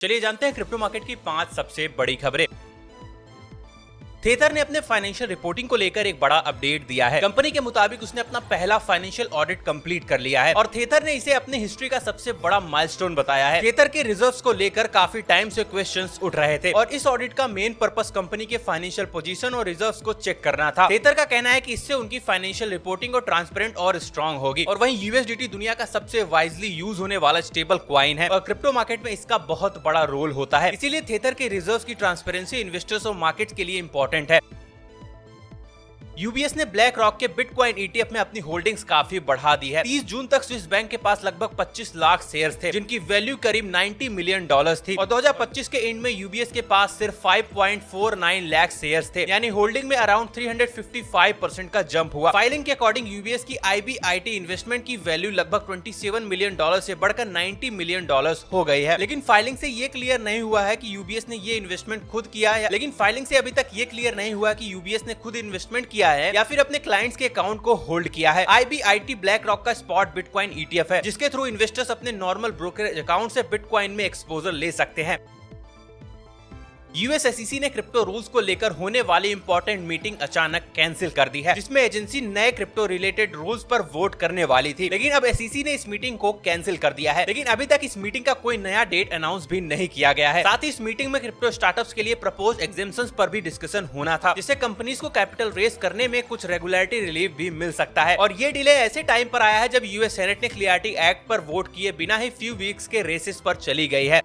चलिए जानते हैं क्रिप्टो मार्केट की 5 सबसे बड़ी खबरें। थेथर ने अपने फाइनेंशियल रिपोर्टिंग को लेकर एक बड़ा अपडेट दिया है। कंपनी के मुताबिक उसने अपना पहला फाइनेंशियल ऑडिट कंप्लीट कर लिया है और थेथर ने इसे अपनी हिस्ट्री का सबसे बड़ा माइलस्टोन बताया है। थेथर के रिजर्व्स को लेकर काफी टाइम से क्वेश्चंस उठ रहे थे और इस ऑडिट का मेन पर्पस कंपनी के फाइनेंशियल पोजीशन और रिजर्व्स को चेक करना था। थेथर का कहना है कि इससे उनकी फाइनेंशियल रिपोर्टिंग और ट्रांसपेरेंट और स्ट्रॉन्ग होगी। और वहीं यूएसडीटी दुनिया का सबसे वाइजली यूज होने वाला स्टेबल क्वाइन है और क्रिप्टो मार्केट में इसका बहुत बड़ा रोल होता है। इसीलिए थेथर के रिजर्व्स की ट्रांसपेरेंसी इन्वेस्टर्स और मार्केट के लिए इंपॉर्टेंट है। यूबीएस ने ब्लैक रॉक के बिटकॉइन ईटीएफ में अपनी होल्डिंग्स काफी बढ़ा दी है। 30 जून तक स्विस बैंक के पास लगभग 25 लाख शेयर्स थे, जिनकी वैल्यू करीब $90 मिलियन थी और 2025 के एंड में यूबीएस के पास सिर्फ 5.49 लाख शेयर्स थे, यानी होल्डिंग में अराउंड 355% का जंप हुआ। फाइलिंग के अकॉर्डिंग यूबीएस की आईबीआईटी इन्वेस्टमेंट की वैल्यू लगभग $27 मिलियन से बढ़कर $90 मिलियन हो गई है। लेकिन फाइलिंग से ये क्लियर नहीं हुआ है कि यूबीएस ने ये इन्वेस्टमेंट खुद किया है, या फिर अपने क्लाइंट्स के अकाउंट को होल्ड किया है। आईबीआईटी ब्लैक रॉक का स्पॉट बिटकॉइन ईटीएफ है, जिसके थ्रू इन्वेस्टर्स अपने नॉर्मल ब्रोकरेज अकाउंट से बिटकॉइन में एक्सपोजर ले सकते हैं। यूएस एसईसी ने क्रिप्टो रूल्स को लेकर होने वाली इंपॉर्टेंट मीटिंग अचानक कैंसिल कर दी है, जिसमें एजेंसी नए क्रिप्टो रिलेटेड रूल्स पर वोट करने वाली थी। लेकिन अब एसईसी ने इस मीटिंग को कैंसिल कर दिया है। लेकिन अभी तक इस मीटिंग का कोई नया डेट अनाउंस भी नहीं किया गया है। साथ ही इस मीटिंग में क्रिप्टो स्टार्टअप्स के लिए प्रपोज एग्जेम्पशंस पर भी डिस्कशन होना था, जिससे कंपनीज को कैपिटल रेज करने में कुछ रेगुलेटरी रिलीफ भी मिल सकता है। और ये डिले ऐसे टाइम पर आया है जब यूएस सेनेट ने क्लियरिटी एक्ट पर वोट किए बिना ही फ्यू वीक्स के रेसेस पर चली गई है।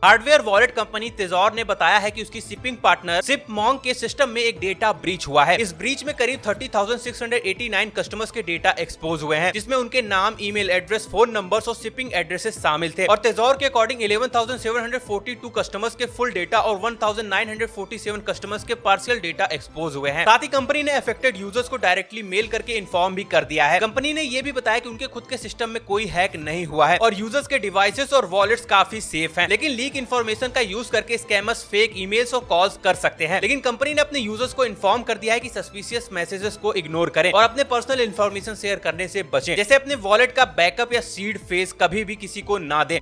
हार्डवेयर वॉलेट कंपनी तेजोर ने बताया है कि उसकी शिपिंग पार्टनर शिपमोंग के सिस्टम में एक डेटा ब्रीच हुआ है। इस ब्रीच में करीब 30,689 कस्टमर्स के डेटा एक्सपोज हुए हैं, जिसमें उनके नाम, ईमेल एड्रेस, फोन नंबर्स और शिपिंग एड्रेसेस शामिल थे। और तेजोर के अकॉर्डिंग 11,742 कस्टमर्स के फुल डेटा और 1,947 कस्टमर्स के पार्शियल डेटा एक्सपोज हुए हैं। साथ ही कंपनी ने अफेक्टेड यूजर्स को डायरेक्टली मेल करके इन्फॉर्म भी कर दिया है। कंपनी ने यह भी बताया कि उनके खुद के सिस्टम में कोई हैक नहीं हुआ है और यूजर्स के डिवाइसेस और वॉलेट्स काफी सेफ हैं। लेकिन लीक इंफॉर्मेशन का यूज करके स्कैमर्स फेक ईमेल्स और कॉल्स कर सकते हैं। लेकिन कंपनी ने अपने यूजर्स को इन्फॉर्म कर दिया है कि सस्पिशियस मैसेजेस को इग्नोर करें और अपने पर्सनल इंफॉर्मेशन शेयर करने से बचें, जैसे अपने वॉलेट का बैकअप या सीड फेज कभी भी किसी को ना दें।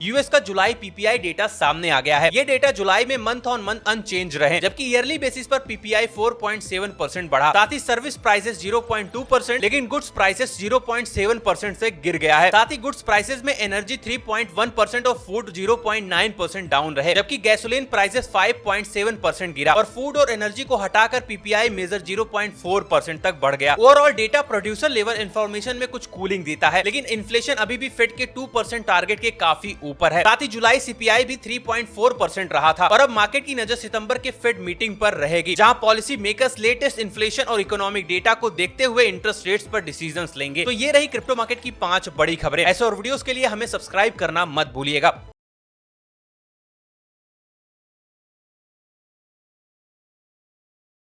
यूएस का जुलाई पीपीआई डेटा सामने आ गया है। ये डेटा जुलाई में मंथ ऑन मंथ अनचेंज रहे, जबकि ईयरली बेसिस पर पीपीआई 4.7% बढ़ा। साथ ही सर्विस प्राइसेस 0.2%, लेकिन गुड्स प्राइसेस 0.7% से गिर गया है। साथ ही गुड्स प्राइसेस में एनर्जी 3.1% और फूड 0.9% डाउन रहे, जबकि गैसोलीन प्राइसेस 5.7% गिरा और फूड और एनर्जी को हटाकर पीपीआई मेजर 0.4% तक बढ़ गया। Overall data producer level information में कुछ कूलिंग देता है, लेकिन इन्फ्लेशन अभी भी फेड के 2% टारगेट के काफी ऊपर है। साथ ही जुलाई सीपीआई भी 3.4% रहा था और अब मार्केट की नजर सितंबर के फेड मीटिंग पर रहेगी, जहां पॉलिसी मेकर्स लेटेस्ट इन्फ्लेशन और इकोनॉमिक डेटा को देखते हुए इंटरेस्ट रेट्स पर डिसीजंस लेंगे। तो ये रही क्रिप्टो मार्केट की 5 बड़ी खबरें। ऐसे और वीडियोस के लिए हमें सब्सक्राइब करना मत भूलिएगा।